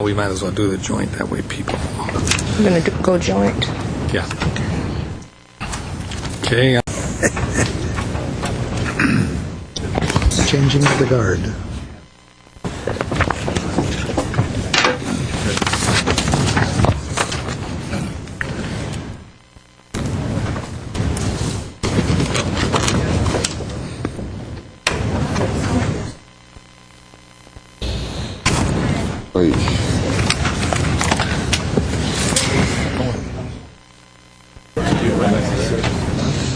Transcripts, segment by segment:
We might as well do the joint, that way people... I'm going to go joint. Yeah. Okay. Changing of the guard.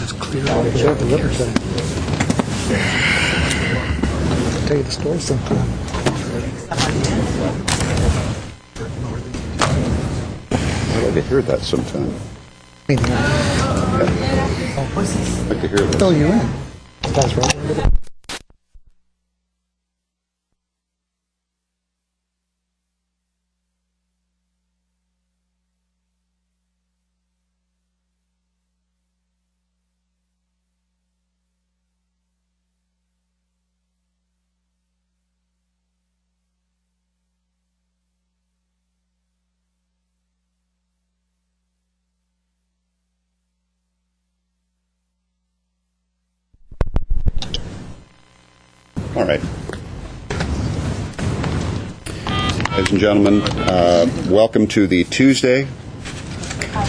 It's clear out here at the riverside. I'll tell you the story sometime. I'd like to hear that sometime. I'd like to hear this. Fill you in. That's right. All right. Ladies and gentlemen, welcome to the Tuesday,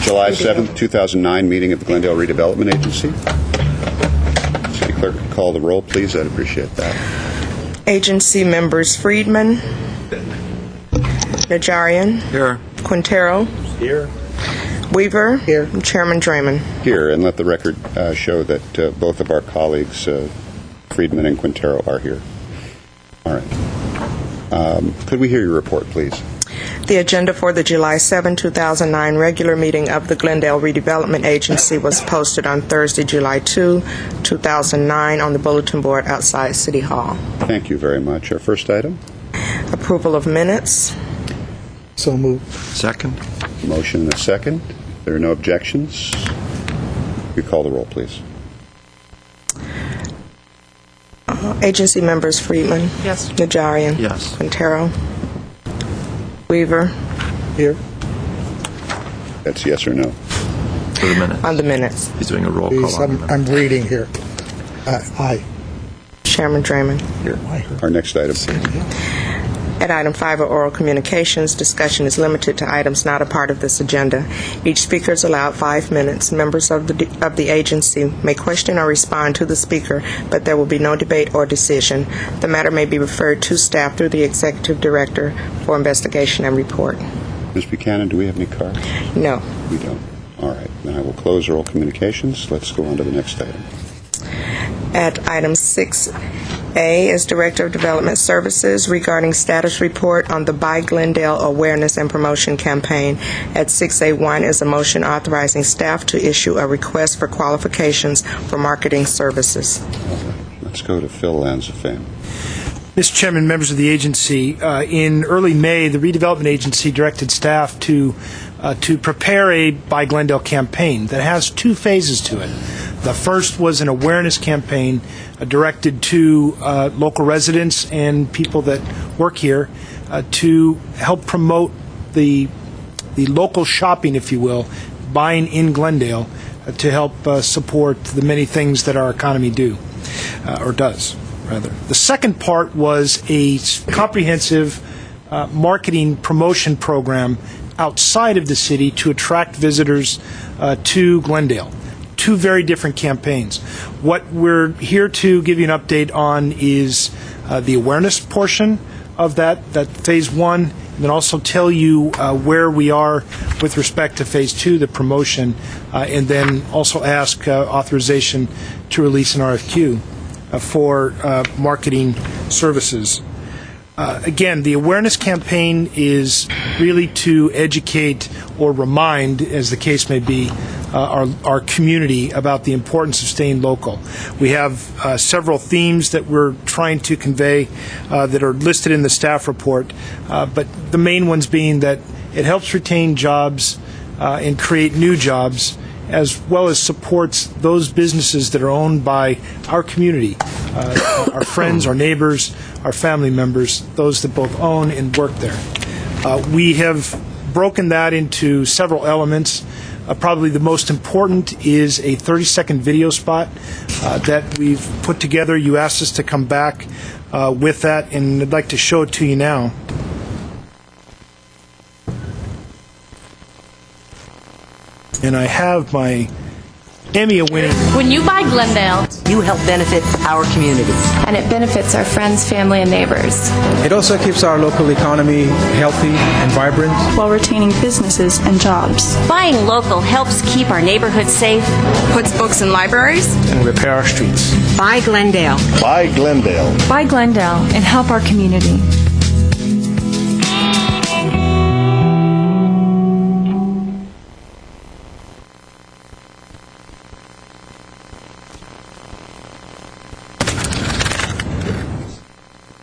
July 7th, 2009 meeting of the Glendale Redevelopment Agency. City Clerk, call the roll, please. I'd appreciate that. Agency members Friedman. Najarian. Here. Quintero. Here. Weaver. Here. And Chairman Draymond. Here, and let the record show that both of our colleagues, Friedman and Quintero, are here. All right. Could we hear your report, please? The agenda for the July 7, 2009 regular meeting of the Glendale Redevelopment Agency was posted on Thursday, July 2, 2009 on the bulletin board outside City Hall. Thank you very much. Our first item? Approval of minutes. So moved. Second. Motion and a second. There are no objections. You call the roll, please. Agency members Friedman. Yes. Najarian. Yes. Quintero. Weaver. Here. That's yes or no. For the minutes. On the minutes. He's doing a roll Please, call on the minutes. I'm reading here. Aye. Chairman Draymond. Here. Our next item. At item 5 of oral communications, discussion is limited to items not a part of this agenda. Each speaker is allowed 5 minutes. Members of the agency may question or respond to the speaker, but there will be no debate or decision. The matter may be referred to staff through the executive director for investigation and report. Ms. Buchanan, do we have any cards? No. We don't. All right. Then I will close oral communications. Let's go on to the next item. At item 6A is Director of Development Services regarding status report on the Buy Glendale Awareness and Promotion Campaign. At 6A1 is a motion authorizing staff to issue a request for qualifications for marketing services. All right. Let's go to Phil Lanzafame. Mr. Chairman, members of the agency, in early May, the Redevelopment Agency directed staff to prepare a Buy Glendale campaign that has 2 phases to it. The first was an awareness campaign directed to local residents and people that work here to help promote the local shopping, if you will, buying in Glendale to help support the many things that our economy does. The second part was a comprehensive marketing promotion program outside of the city to attract visitors to Glendale. 2 very different campaigns. What we're here to give you an update on is the awareness portion of that phase 1, and then also tell you where we are with respect to phase 2, the promotion, and then also ask authorization to release an RFQ for marketing services. Again, the awareness campaign is really to educate or remind, as the case may be, our community about the importance of staying local. We have several themes that we're trying to convey that are listed in the staff report, but the main ones being that it helps retain jobs and create new jobs, as well as supports those businesses that are owned by our community, our friends, our neighbors, our family members, those that both own and work there. We have broken that into several elements. Probably the most important is a 30-second video spot that we've put together. You asked us to come back with that, and I'd like to show it to you now. And I have my Emmy-winning. When you buy Glendale, You help benefit our community. and it benefits our friends, family, and neighbors. It also keeps our local economy healthy and vibrant. while retaining businesses and jobs. Buying local helps keep our neighborhood safe. Puts books in libraries. And repair our streets. Buy Glendale. Buy Glendale. Buy Glendale and help our community.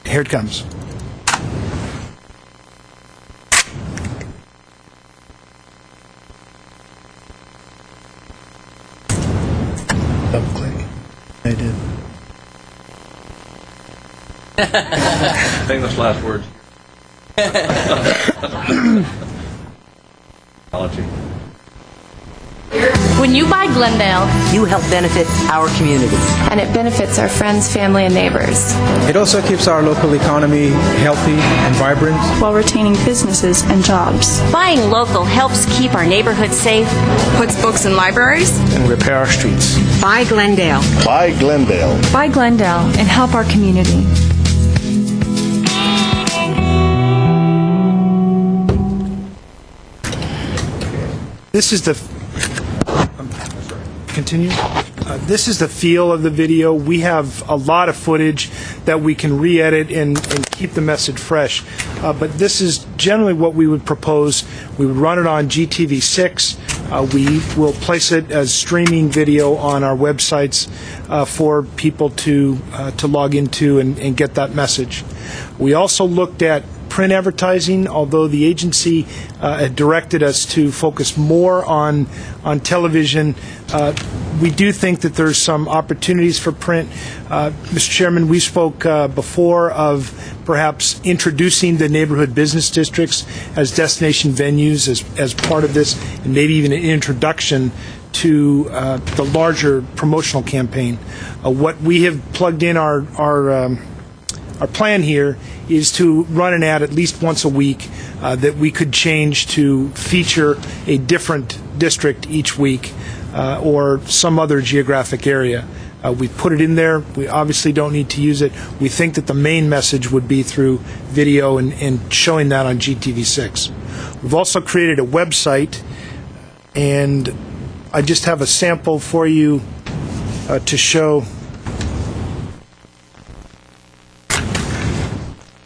Here it comes. Double click. I did. Famous last words. Apology. When you buy Glendale, You help benefit our community. and it benefits our friends, family, and neighbors. It also keeps our local economy healthy and vibrant. While retaining businesses and jobs. Buying local helps keep our neighborhood safe. Puts books in libraries. And repair our streets. Buy Glendale. Buy Glendale. Buy Glendale and help our community. This is the continue. This is the feel of the video. We have a lot of footage that we can re-edit and keep the message fresh. But this is generally what we would propose. We would run it on GTV6. We will place it as streaming video on our websites for people to log into and get that message. We also looked at print advertising, although the agency had directed us to focus more on television. We do think that there's some opportunities for print. Mr. Chairman, we spoke before of perhaps introducing the neighborhood business districts as destination venues as part of this, and maybe even an introduction to the larger promotional campaign. What we have plugged in our plan here is to run an ad at least once a week that we could change to feature a different district each week or some other geographic area. We've put it in there. We obviously don't need to use it. We think that the main message would be through video and showing that on GTV6. We've also created a website, and I just have a sample for you to show.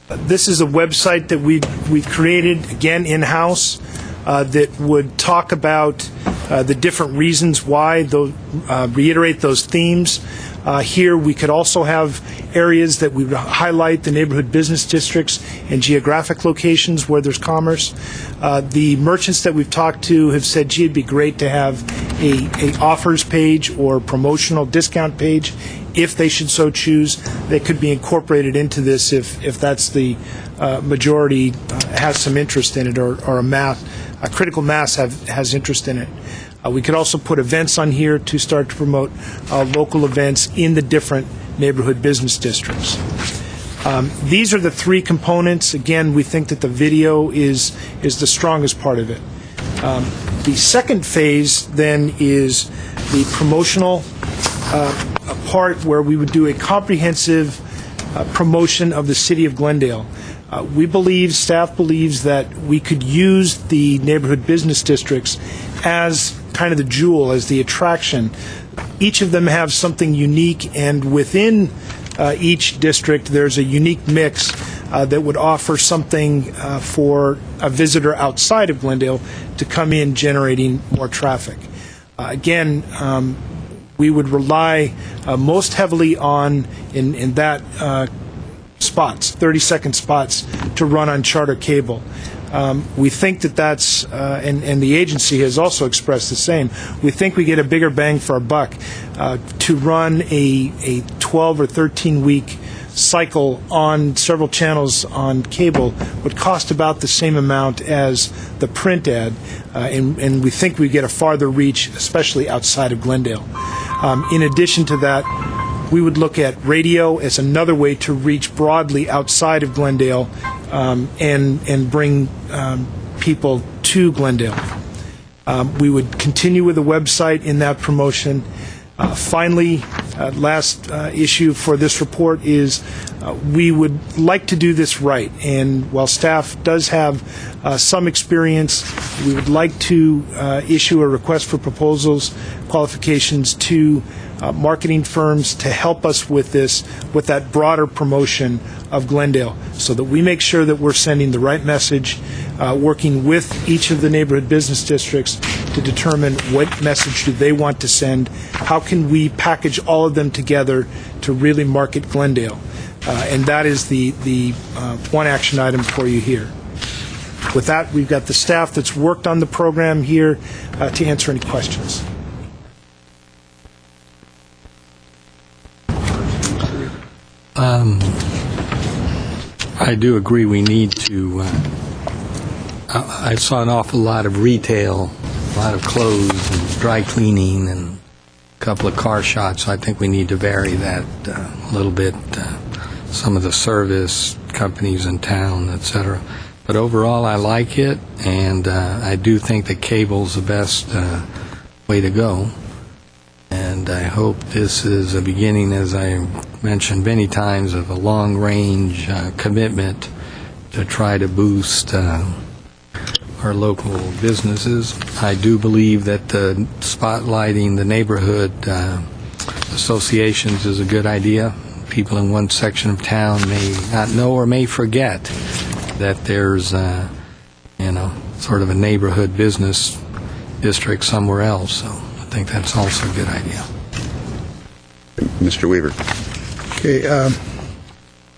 This is a website that we created, again, in-house, that would talk about the different reasons why, reiterate those themes. Here, we could also have areas that we would highlight the neighborhood business districts and geographic locations where there's commerce. The merchants that we've talked to have said, gee, it'd be great to have a offers page or promotional discount page. If they should so choose, they could be incorporated into this if that's the majority has some interest in it, or a critical mass has interest in it. We could also put events on here to start to promote local events in the different neighborhood business districts. These are the three components. Again, we think that the video is the strongest part of it. The second phase then is the promotional part, where we would do a comprehensive promotion of the city of Glendale. Staff believes that we could use the neighborhood business districts as kind of the jewel, as the attraction. Each of them have something unique, and within each district there's a unique mix that would offer something for a visitor outside of Glendale to come in, generating more traffic. Again, we would rely most heavily on, in that spots, 30-second spots, to run on charter cable. We think that that's, and the agency has also expressed the same, we think we get a bigger bang for our buck to run a 12 or 13-week cycle on several channels on cable would cost about the same amount as the print ad, and we think we get a farther reach, especially outside of Glendale. In addition to that, we would look at radio as another way to reach broadly outside of Glendale and bring people to Glendale. We would continue with the website in that promotion. Finally, last issue for this report is we would like to do this right. And while staff does have some experience, we would like to issue a request for proposals, qualifications to marketing firms to help us with this, with that broader promotion of Glendale, so that we make sure that we're sending the right message, working with each of the neighborhood business districts to determine what message do they want to send, how can we package all of them together to really market Glendale. And that is the one action item for you here. With that, we've got the staff that's worked on the program here to answer any questions. I do agree we need to, I saw an awful lot of retail, a lot of clothes and dry cleaning and a couple of car shops, so I think we need to vary that a little bit, some of the service companies in town, etc. But overall, I like it, and I do think that cable's the best way to go. And I hope this is a beginning, as I mentioned many times, of a long-range commitment to try to boost our local businesses. I do believe that spotlighting the neighborhood associations is a good idea. People in one section of town may not know or may forget that there's, sort of a neighborhood business district somewhere else. So I think that's also a good idea. Mr. Weaver. Okay,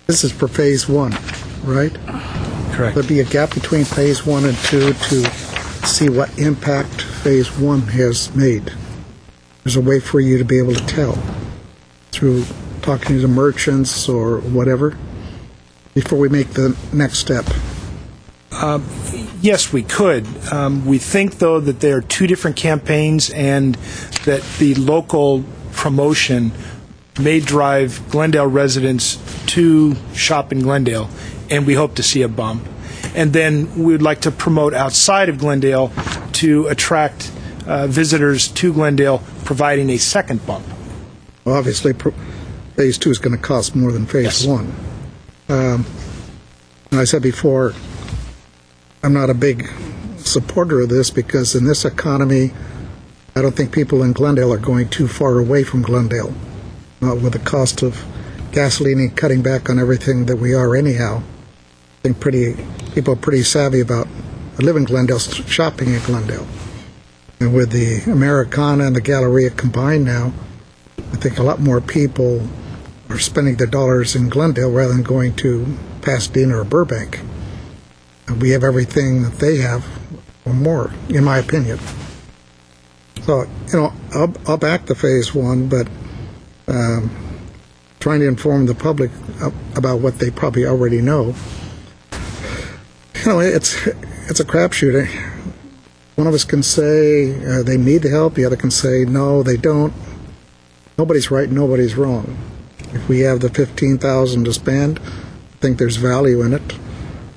this is for Phase 1, right? Correct. There'd be a gap between Phase 1 and 2 to see what impact Phase 1 has made. There's a way for you to be able to tell through talking to merchants or whatever before we make the next step. Yes, we could. We think, though, that there are two different campaigns and that the local promotion may drive Glendale residents to shop in Glendale, and we hope to see a bump. And then we would like to promote outside of Glendale to attract visitors to Glendale, providing a second bump. Well, obviously, Phase 2 is going to cost more than Phase 1. And I said before, I'm not a big supporter of this because in this economy, I don't think people in Glendale are going too far away from Glendale. Not with the cost of gasoline and cutting back on everything that we are anyhow. I think people are pretty savvy about living in Glendale, shopping in Glendale. And with the Americana and the Galleria combined now, I think a lot more people are spending their dollars in Glendale rather than going to Pasadena or Burbank. And we have everything that they have, or more, in my opinion. So, I'll back the Phase 1, but trying to inform the public about what they probably already know. It's a crapshoot. One of us can say they need the help, the other can say no, they don't. Nobody's right, nobody's wrong. If we have the $15,000 to spend, I think there's value in it.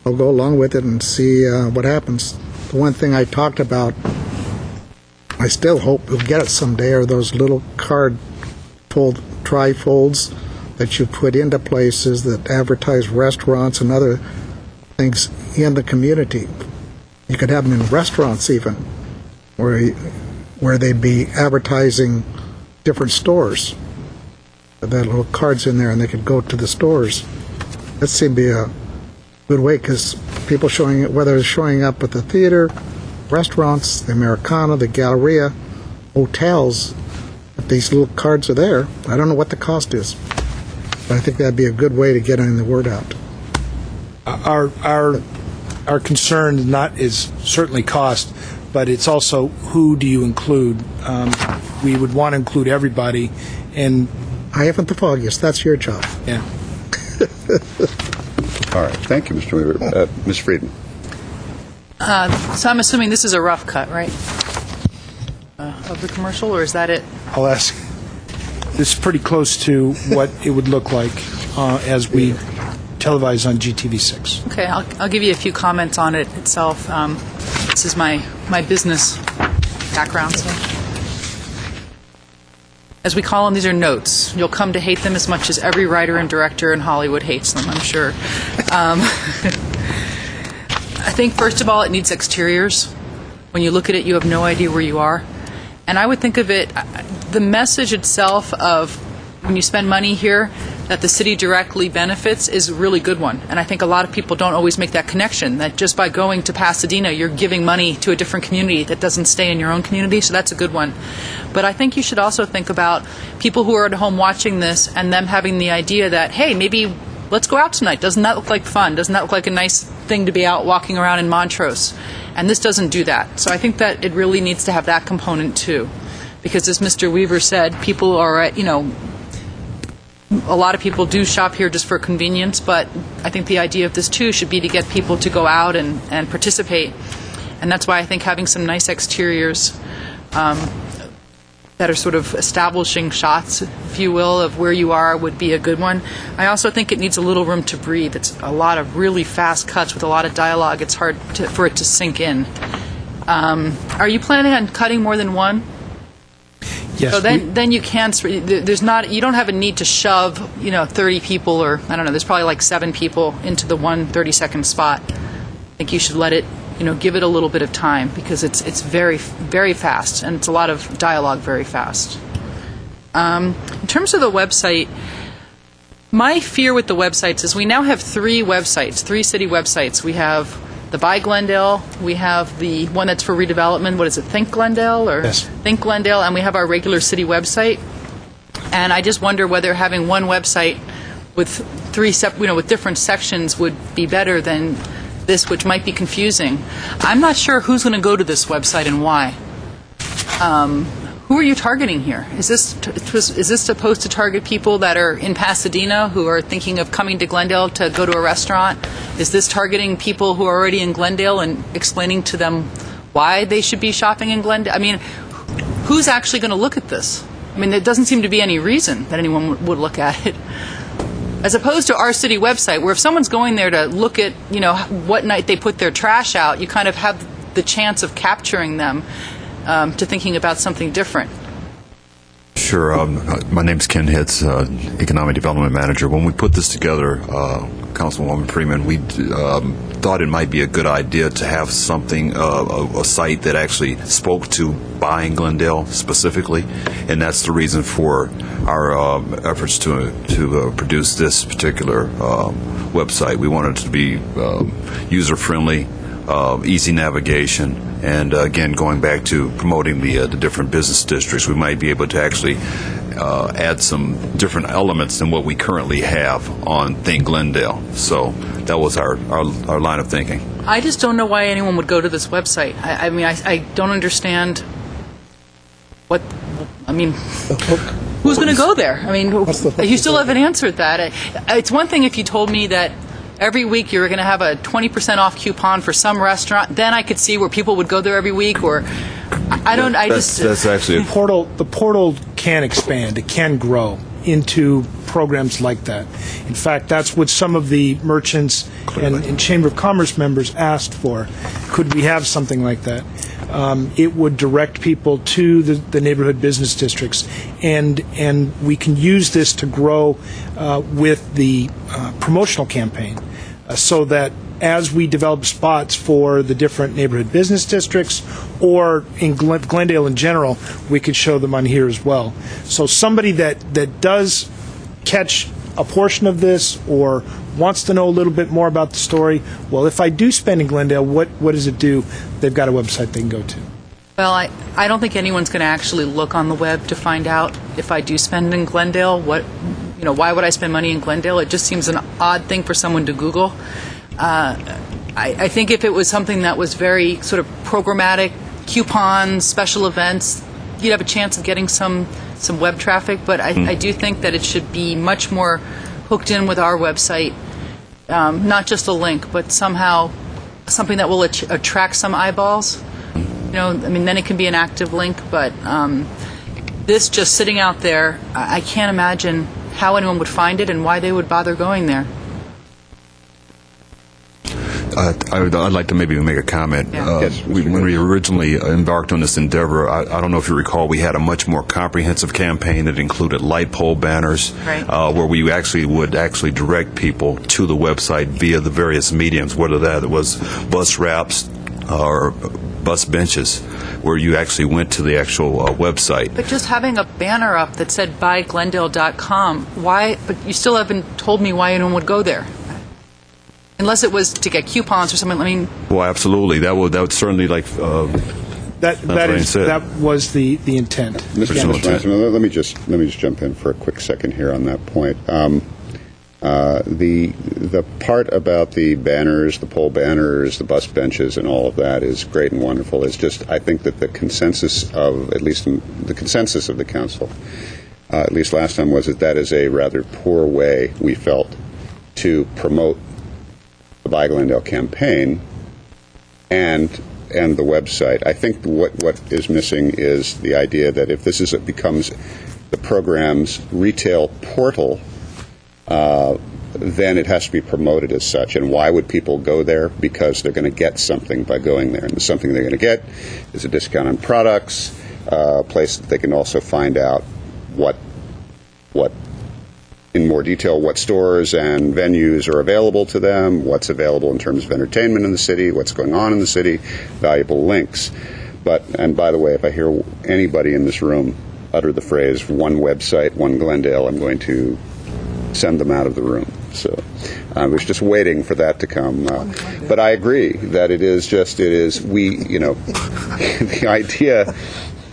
I'll go along with it and see what happens. The one thing I talked about, I still hope we'll get it someday, are those little card trifolds that you put into places that advertise restaurants and other things in the community. You could have them in restaurants even, where they'd be advertising different stores. That little cards in there, and they could go to the stores. That seemed to be a good way, because people whether it's showing up at the theater, restaurants, the Americana, the Galleria, hotels, if these little cards are there, I don't know what the cost is. But I think that'd be a good way to get the word out. Our concern is certainly cost, but it's also who do you include. We would want to include everybody, and I haven't the foggiest. That's your job. Yeah. All right. Thank you, Mr. Weaver. Ms. Friedman. So I'm assuming this is a rough cut, right? Of the commercial, or is that it? I'll ask. This is pretty close to what it would look like as we televise on GTV6. Okay, I'll give you a few comments on it itself. This is my business background. So. As we call them, these are notes. You'll come to hate them as much as every writer and director in Hollywood hates them, I'm sure. I think, first of all, it needs exteriors. When you look at it, you have no idea where you are. And I would think of it, the message itself of when you spend money here, that the city directly benefits is a really good one. And I think a lot of people don't always make that connection, that just by going to Pasadena, you're giving money to a different community that doesn't stay in your own community, so that's a good one. But I think you should also think about people who are at home watching this and them having the idea that, hey, maybe let's go out tonight. Doesn't that look like fun? Doesn't that look like a nice thing to be out walking around in Montrose? And this doesn't do that. So I think that it really needs to have that component too. Because as Mr. Weaver said, people are at, a lot of people do shop here just for convenience, but I think the idea of this too should be to get people to go out and participate. And that's why I think having some nice exteriors that are sort of establishing shots, if you will, of where you are would be a good one. I also think it needs a little room to breathe. It's a lot of really fast cuts with a lot of dialogue. It's hard for it to sink in. Are you planning on cutting more than one? Yes. So then you can. There's not. You don't have a need to shove 30 people, or I don't know. There's probably like 7 people into the 1 30-second spot. I think you should let it. Give it a little bit of time because it's very, very fast, and it's a lot of dialogue very fast. In terms of the website, my fear with the websites is we now have 3 websites, 3 city websites. We have the By Glendale, we have the one that's for redevelopment. What is it, Think Glendale or Yes. Think Glendale, and we have our regular city website. And I just wonder whether having one website with 3 with different sections would be better than this, which might be confusing. I'm not sure who's going to go to this website and why. Who are you targeting here? Is this supposed to target people that are in Pasadena who are thinking of coming to Glendale to go to a restaurant? Is this targeting people who are already in Glendale and explaining to them why they should be shopping in Glendale? I mean, who's actually going to look at this? I mean, there doesn't seem to be any reason that anyone would look at it. As opposed to our city website, where if someone's going there to look at, what night they put their trash out, you kind of have the chance of capturing them to thinking about something different. Sure. My name's Ken Hitz, Economic Development Manager. When we put this together, Councilwoman Freeman, we thought it might be a good idea to have something, a site that actually spoke to buying Glendale specifically, and that's the reason for our efforts to produce this particular website. We wanted it to be user-friendly, easy navigation, and again, going back to promoting the different business districts, we might be able to actually add some different elements than what we currently have on Think Glendale. So that was our line of thinking. I just don't know why anyone would go to this website. I mean, I don't understand who's going to go there? I mean, you still haven't answered that. It's one thing if you told me that every week you're going to have a 20% off coupon for some restaurant, then I could see where people would go there every week, or That's actually The portal can expand. It can grow into programs like that. In fact, that's what some of the merchants and Chamber of Commerce members asked for. Could we have something like that? It would direct people to the neighborhood business districts, and we can use this to grow with the promotional campaign, so that as we develop spots for the different neighborhood business districts or in Glendale in general, we could show them on here as well. So somebody that does catch a portion of this or wants to know a little bit more about the story, well, if I do spend in Glendale, what does it do? They've got a website they can go to. Well, I don't think anyone's going to actually look on the web to find out if I do spend in Glendale. Why would I spend money in Glendale? It just seems an odd thing for someone to Google. I think if it was something that was very sort of programmatic, coupons, special events, you'd have a chance of getting some web traffic. But I do think that it should be much more hooked in with our website, not just a link, but somehow something that will attract some eyeballs. Then it can be an active link, but this just sitting out there, I can't imagine how anyone would find it and why they would bother going there. I'd like to maybe make a comment. Yeah. Yes, When we originally embarked on this endeavor, I don't know if you recall, we had a much more comprehensive campaign that included light pole banners, Right. where we would actually direct people to the website via the various mediums, whether that was bus wraps or bus benches, where you actually went to the actual website. But just having a banner up that said buyglendale.com, why? But you still haven't told me why anyone would go there. Unless it was to get coupons or something. Well, absolutely. That would certainly That was the intent. Mr. Ransom, let me just jump in for a quick second here on that point. The part about the banners, the pole banners, the bus benches, and all of that is great and wonderful. It's just I think that the consensus of the council, at least last time, was that is a rather poor way we felt to promote the Buy Glendale campaign and the website. I think what is missing is the idea that if this becomes the program's retail portal, then it has to be promoted as such. And why would people go there? Because they're going to get something by going there. And the something they're going to get is a discount on products, a place that they can also find out what in more detail what stores and venues are available to them, what's available in terms of entertainment in the city, what's going on in the city, valuable links. And by the way, if I hear anybody in this room utter the phrase one website, one Glendale, I'm going to send them out of the room. So I was just waiting for that to come. But I agree that the idea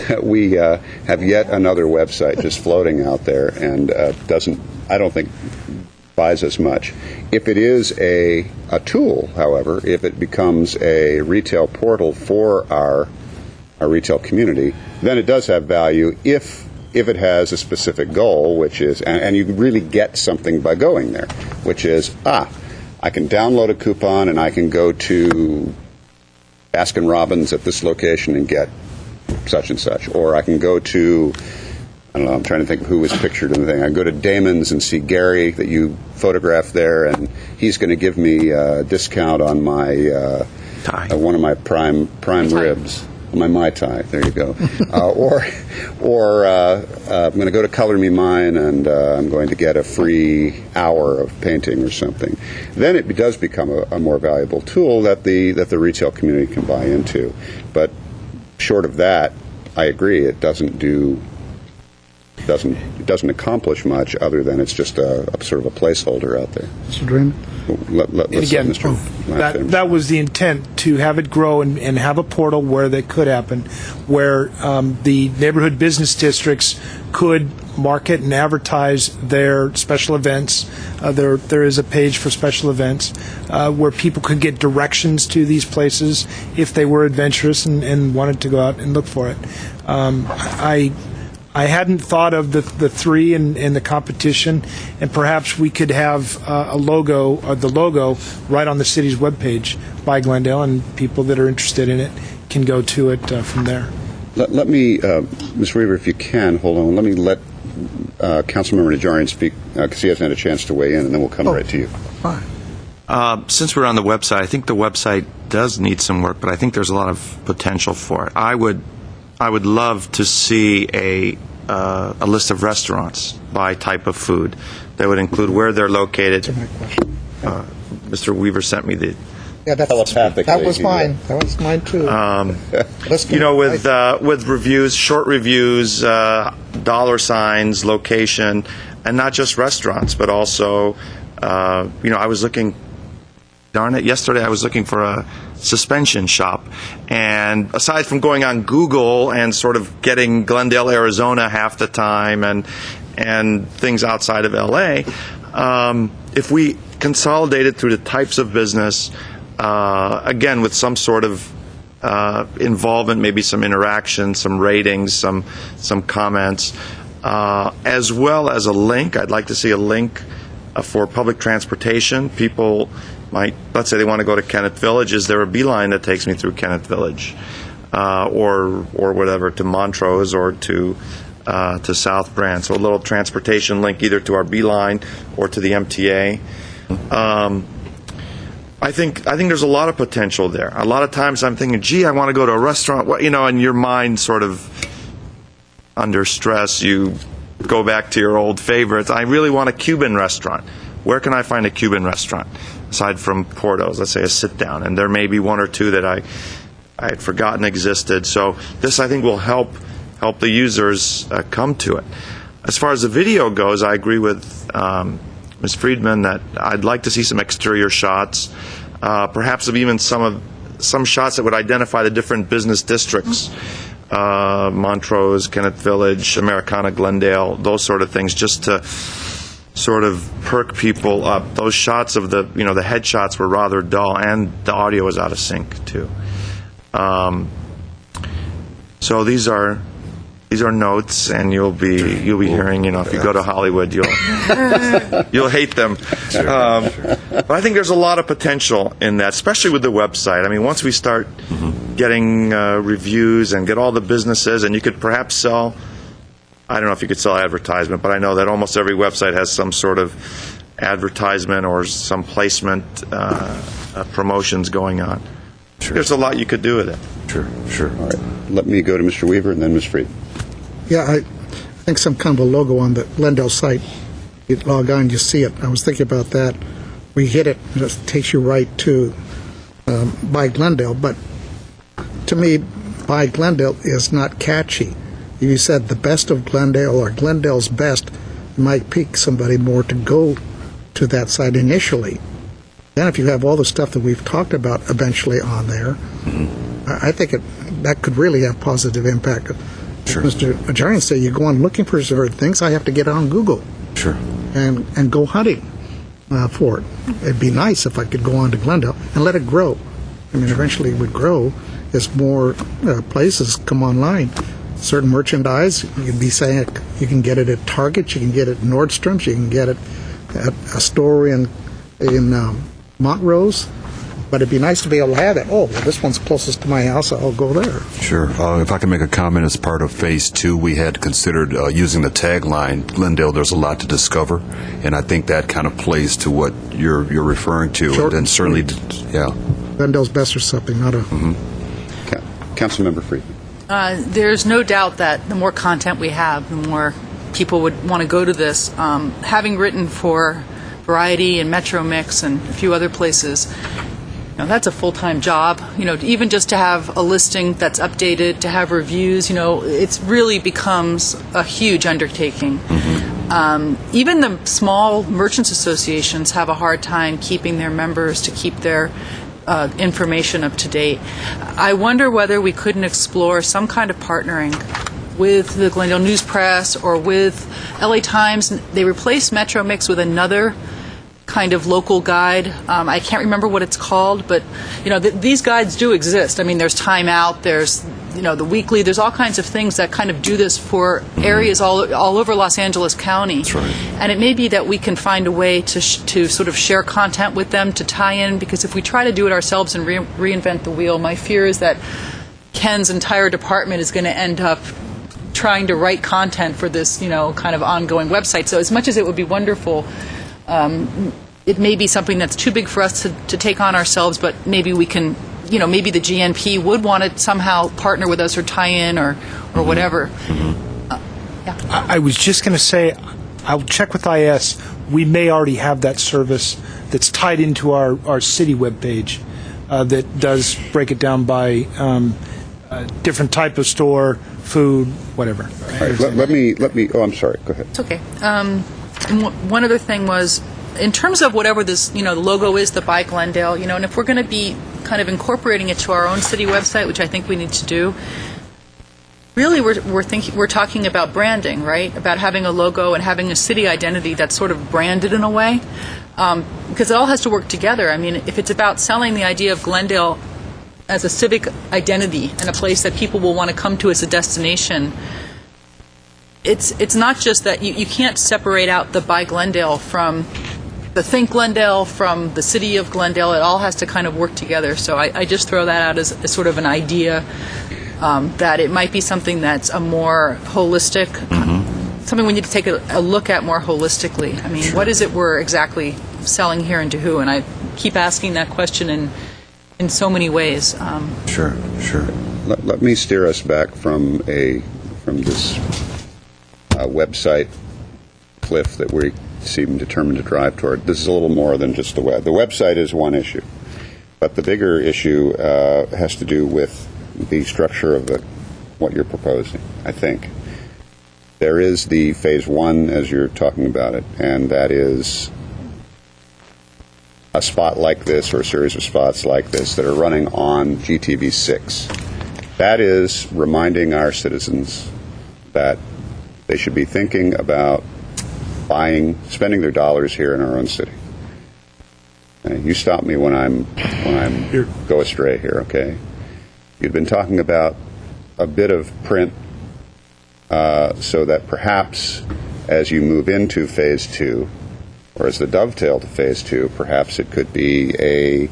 that we have yet another website just floating out there and I don't think buys us much. If it is a tool, however, if it becomes a retail portal for our retail community, then it does have value if it has a specific goal, which is, and you really get something by going there, which is, I can download a coupon and I can go to Baskin-Robbins at this location and get such and such. Or I can go to, I don't know, I'm trying to think of who was pictured in the thing. I go to Damon's and see Gary that you photographed there, and he's going to give me a discount on my one of my prime ribs. My Mai Tai, there you go. Or I'm going to go to Color Me Mine and I'm going to get a free hour of painting or something. Then it does become a more valuable tool that the retail community can buy into. But short of that, I agree, it doesn't accomplish much other than it's just a sort of a placeholder out there. Mr. Draymond? Again, that was the intent, to have it grow and have a portal where that could happen, where the neighborhood business districts could market and advertise their special events. There is a page for special events where people could get directions to these places if they were adventurous and wanted to go out and look for it. I hadn't thought of the three and the competition, and perhaps we could have the logo right on the city's webpage by Glendale, and people that are interested in it can go to it from there. Let me, Ms. Weaver, if you can, hold on. Let me let Councilmember Najarian speak, because he hasn't had a chance to weigh in, and then we'll come right to you. Fine. Since we're on the website, I think the website does need some work, but I think there's a lot of potential for it. I would love to see a list of restaurants by type of food that would include where they're located. That's my question. Mr. Weaver sent me the. Yeah, that was mine. That was mine too. With reviews, short reviews, dollar signs, location, and not just restaurants, but also, I was looking. Darn it, yesterday I was looking for a suspension shop, and aside from going on Google and sort of getting Glendale, Arizona half the time and things outside of LA, if we consolidated through the types of business, again with some sort of involvement, maybe some interaction, some ratings, some comments, as well as a link. I'd like to see a link for public transportation. People might, let's say they want to go to Kenneth Village. Is there a beeline that takes me through Kenneth Village, or whatever, to Montrose or to South Brand? So a little transportation link either to our beeline or to the MTA. I think there's a lot of potential there. A lot of times I'm thinking, gee, I want to go to a restaurant, and your mind sort of under stress, you go back to your old favorites. I really want a Cuban restaurant. Where can I find a Cuban restaurant aside from Porto's? Let's say a sit-down, and there may be one or two that I had forgotten existed. So this, I think, will help the users come to it. As far as the video goes, I agree with Ms. Friedman that I'd like to see some exterior shots, perhaps of even some shots that would identify the different business districts. Montrose, Kenneth Village, Americana, Glendale, those sort of things, just to sort of perk people up. Those shots of the headshots were rather dull, and the audio was out of sync too. So these are notes, and you'll be hearing. If you go to Hollywood, you'll hate them. But I think there's a lot of potential in that, especially with the website. I mean, once we start getting reviews and get all the businesses, and you could perhaps sell. I don't know if you could sell advertisement, but I know that almost every website has some sort of advertisement or some placement promotions going on. Sure. There's a lot you could do with it. Sure. All right. Let me go to Mr. Weaver and then Ms. Fried. Yeah, I think some kind of a logo on the Glendale site. You log on, you see it. I was thinking about that. We hit it, and it takes you right to By Glendale. But to me, By Glendale is not catchy. If you said the best of Glendale or Glendale's best, it might pique somebody more to go to that site initially. Then if you have all the stuff that we've talked about eventually on there, I think that could really have positive impact. Sure. Mr. Ajarian said, you go on looking for certain things, I have to get on Google. Sure. And go hunting for it. It'd be nice if I could go on to Glendale and let it grow. I mean, eventually it would grow as more places come online. Certain merchandise, you'd be saying you can get it at Target, you can get it at Nordstrom's, you can get it at a store in Montrose. But it'd be nice to be able to have that. Oh, well, this one's closest to my house, I'll go there. Sure. If I can make a comment, as part of Phase 2, we had considered using the tagline, Glendale, there's a lot to discover, and I think that kind of plays to what you're referring to. Short and certainly, yeah. Glendale's best or something, not a... Councilmember Friedman. There's no doubt that the more content we have, the more people would want to go to this. Having written for Variety and Metro Mix and a few other places, that's a full-time job. Even just to have a listing that's updated, to have reviews, it really becomes a huge undertaking. Even the small merchants associations have a hard time keeping their members to keep their information up to date. I wonder whether we couldn't explore some kind of partnering with the Glendale News Press or with LA Times. They replaced Metro Mix with another kind of local guide. I can't remember what it's called, but these guides do exist. I mean, there's Time Out, there's the Weekly, there's all kinds of things that kind of do this for areas all over Los Angeles County. That's right. And it may be that we can find a way to sort of share content with them, to tie in, because if we try to do it ourselves and reinvent the wheel, my fear is that Ken's entire department is going to end up trying to write content for this, kind of ongoing website. So as much as it would be wonderful, it may be something that's too big for us to take on ourselves, but maybe we can, maybe the GNP would want to somehow partner with us or tie in or whatever. I was just going to say, I'll check with IS. We may already have that service that's tied into our city webpage that does break it down by different type of store, food, whatever. All right, let me. Oh, I'm sorry. Go ahead. It's okay. And one other thing was, in terms of whatever this, the logo is, the By Glendale, and if we're going to be kind of incorporating it to our own city website, which I think we need to do, really we're talking about branding, right? About having a logo and having a city identity that's sort of branded in a way, because it all has to work together. I mean, if it's about selling the idea of Glendale as a civic identity and a place that people will want to come to as a destination, it's not just that you can't separate out the By Glendale from the Think Glendale from the city of Glendale. It all has to kind of work together. So I just throw that out as sort of an idea that it might be something that's a more holistic, something we need to take a look at more holistically. I mean, what is it we're exactly selling here and to who? And I keep asking that question in so many ways. Sure. Let me steer us back from this website cliff that we seem determined to drive toward. This is a little more than just the web. The website is one issue, but the bigger issue has to do with the structure of what you're proposing, I think. There is the phase one, as you're talking about it, and that is a spot like this or a series of spots like this that are running on GTV 6. That is reminding our citizens that they should be thinking about spending their dollars here in our own city. You stop me when I'm go astray here, okay? You've been talking about a bit of print so that perhaps as you move into phase two, or as the dovetail to phase two, perhaps it could be a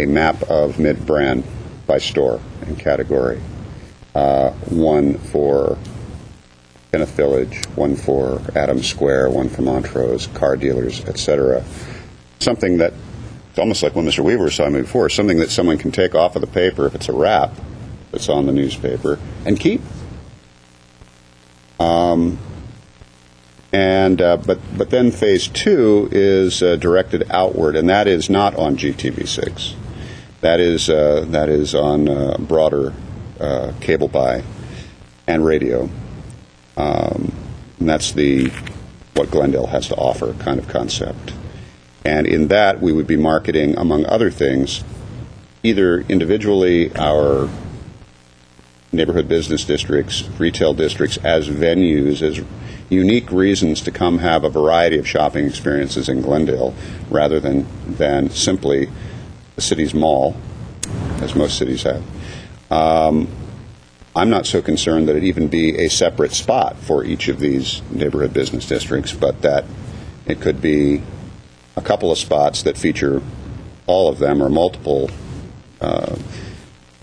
map of mid-brand by store and category. One for Kenneth Village, one for Adams Square, one for Montrose, car dealers, etc. Something that, it's almost like what Mr. Weaver was talking about before, something that someone can take off of the paper if it's a wrap that's on the newspaper and keep. But then phase two is directed outward, and that is not on GTV6. That is on broader cable buy and radio. And that's what Glendale has to offer kind of concept. And in that, we would be marketing, among other things, either individually our neighborhood business districts, retail districts as venues, as unique reasons to come have a variety of shopping experiences in Glendale, rather than simply the city's mall, as most cities have. I'm not so concerned that it even be a separate spot for each of these neighborhood business districts, but that it could be a couple of spots that feature all of them or multiple,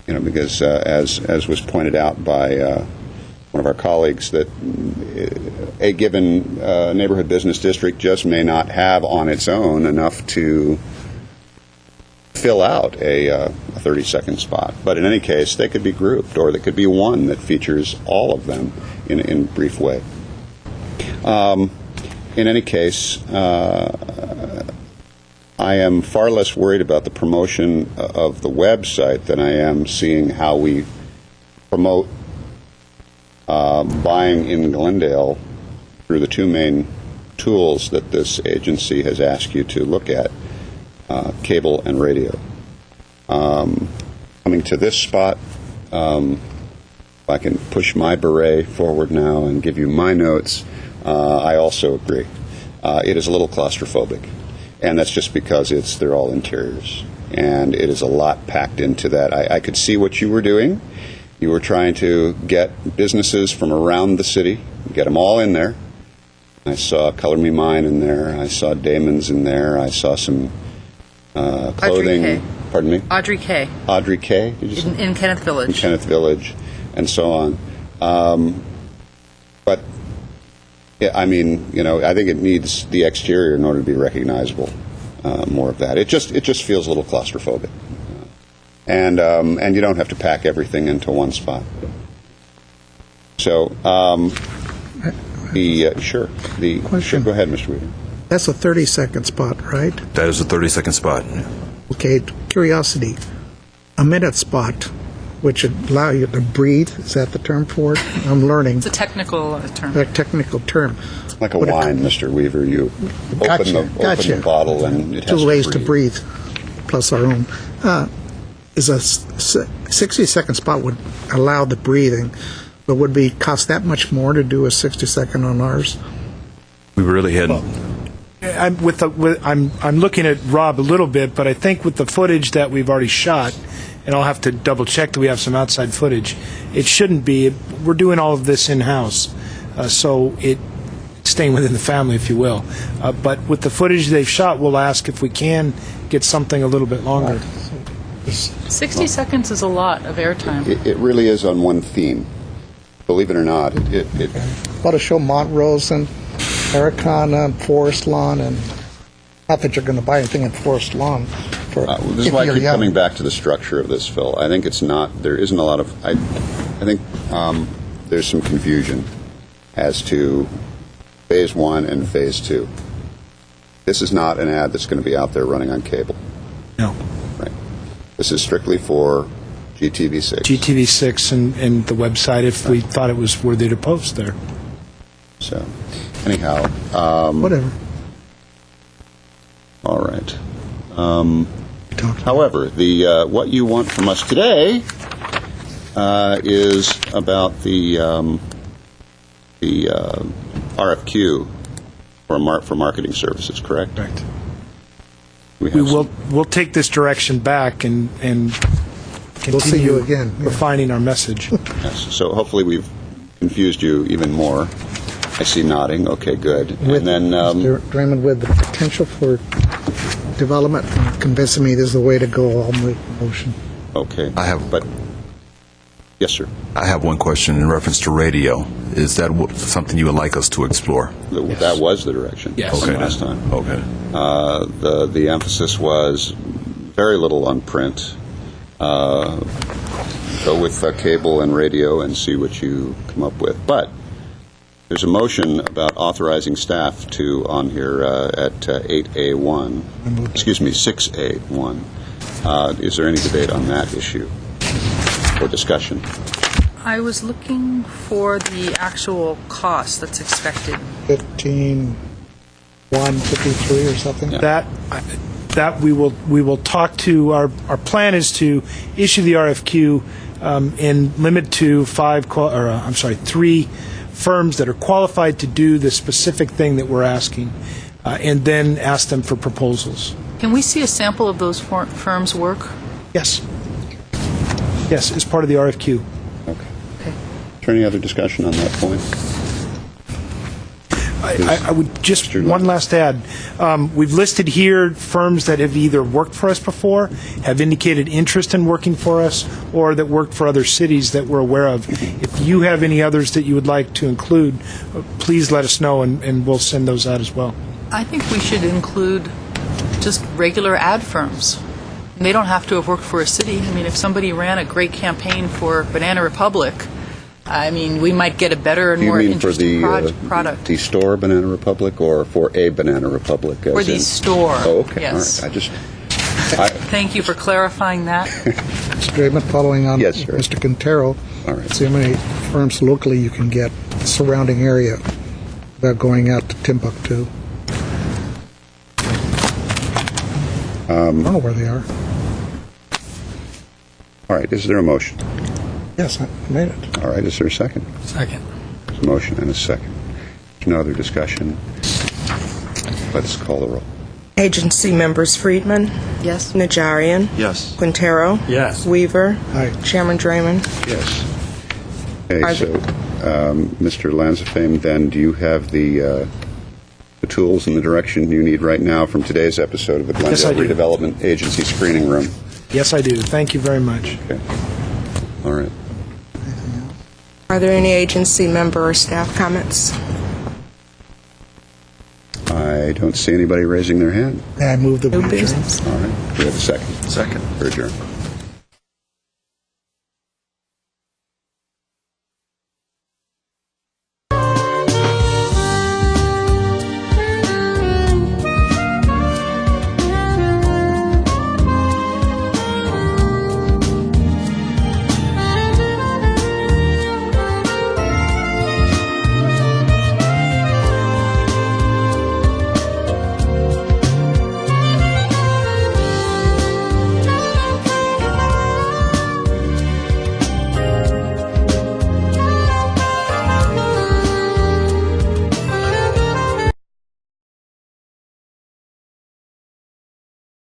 because as was pointed out by one of our colleagues, that a given neighborhood business district just may not have on its own enough to fill out a 30-second spot. But in any case, they could be grouped, or there could be one that features all of them in a brief way. In any case, I am far less worried about the promotion of the website than I am seeing how we promote buying in Glendale through the two main tools that this agency has asked you to look at, cable and radio. Coming to this spot, if I can push my beret forward now and give you my notes, I also agree. It is a little claustrophobic, and that's just because they're all interiors, and it is a lot packed into that. I could see what you were doing. You were trying to get businesses from around the city, get them all in there. I saw Color Me Mine in there. I saw Damon's in there. I saw some clothing. Audrey K. Pardon me? Audrey K. Audrey K. Did you say? In Kenneth Village. In Kenneth Village, and so on. But yeah, I mean, I think it needs the exterior in order to be recognizable. More of that. It just feels a little claustrophobic, and you don't have to pack everything into one spot. So, sure. Question. Go ahead, Mr. Weaver. That's a 30-second spot, right? That is a 30-second spot. Okay, curiosity. A minute spot, which would allow you to breathe, is that the term for it? I'm learning. It's a technical term. That technical term. Like a wine, Mr. Weaver. You open the bottle and it has two ways to breathe. plus our own. Is a 60-second spot would allow the breathing, but would it cost that much more to do a 60-second on ours? We really hadn't. I'm looking at Rob a little bit, but I think with the footage that we've already shot, and I'll have to double check that we have some outside footage, it shouldn't be. We're doing all of this in-house, so it's staying within the family, if you will. But with the footage they've shot, we'll ask if we can get something a little bit longer. 60 seconds is a lot of airtime. It really is on one theme. Believe it or not, it Want to show Montrose and Americana, Forest Lawn, and not that you're going to buy anything in Forest Lawn. this is why I keep coming back to the structure of this, Phil. I think it's not. There isn't a lot of. I think there's some confusion as to Phase 1 and Phase 2. This is not an ad that's going to be out there running on cable. No. Right. This is strictly for GTV6. GTV6 and the website if we thought it was worthy to post there. So, anyhow. Whatever. All right. However, the what you want from us today is about the RFQ for marketing services, correct? Correct. We'll take this direction back and continue We'll see you again. Yeah. refining our message. Yes. So hopefully we've confused you even more. I see nodding. Okay, good. With, and then Mr. Draymond, with the potential for development, convincing me this is the way to go, I'll make the motion. okay. But Yes, sir. I have one question in reference to radio. Is that something you would like us to explore? That was the direction. Yes. from last time. Okay. The emphasis was very little on print. Go with cable and radio and see what you come up with. But there's a motion about authorizing staff to, on here at 8A1, excuse me, 6A1. Is there any debate on that issue or discussion? I was looking for the actual cost that's expected. 15,153 or something? That we will talk to. Our plan is to issue the RFQ and limit to 3 firms that are qualified to do the specific thing that we're asking, and then ask them for proposals. Can we see a sample of those firms' work? Yes. Yes, as part of the RFQ. Okay. Is there any other discussion on that point? I would just, one last add. We've listed here firms that have either worked for us before, have indicated interest in working for us, or that worked for other cities that we're aware of. If you have any others that you would like to include, please let us know, and we'll send those out as well. I think we should include just regular ad firms. And they don't have to have worked for a city. I mean, if somebody ran a great campaign for Banana Republic, I mean, we might get a better and more interesting product. The store Banana Republic, or for a Banana Republic? For the store. Oh, okay. Yes. All right. Thank you for clarifying that. Mr. Draymond, following on Yes, sir. Mr. Quintero, All right. see how many firms locally you can get in the surrounding area without going out to Timbuktu. I don't know where they are. All right. Is there a motion? Yes, I made it. All right. Is there a second? Second. There's a motion and a second. There's no other discussion. Let's call the roll. Agency members Friedman, Yes. Najarian, Yes. Quintero, Yes. Weaver, Aye. Chairman Draymond. Yes. Okay, Are so, Mr. Lanzafame, then, do you have the tools and the direction you need right now from today's episode of the Yes, I Glendale do. Redevelopment Agency Screening Room? Yes, I do. Thank you very much. Okay. All right. Are there any agency member or staff comments? I don't see anybody raising their hand. I move the No business. All right. Do we have a second? Second. For adjourned.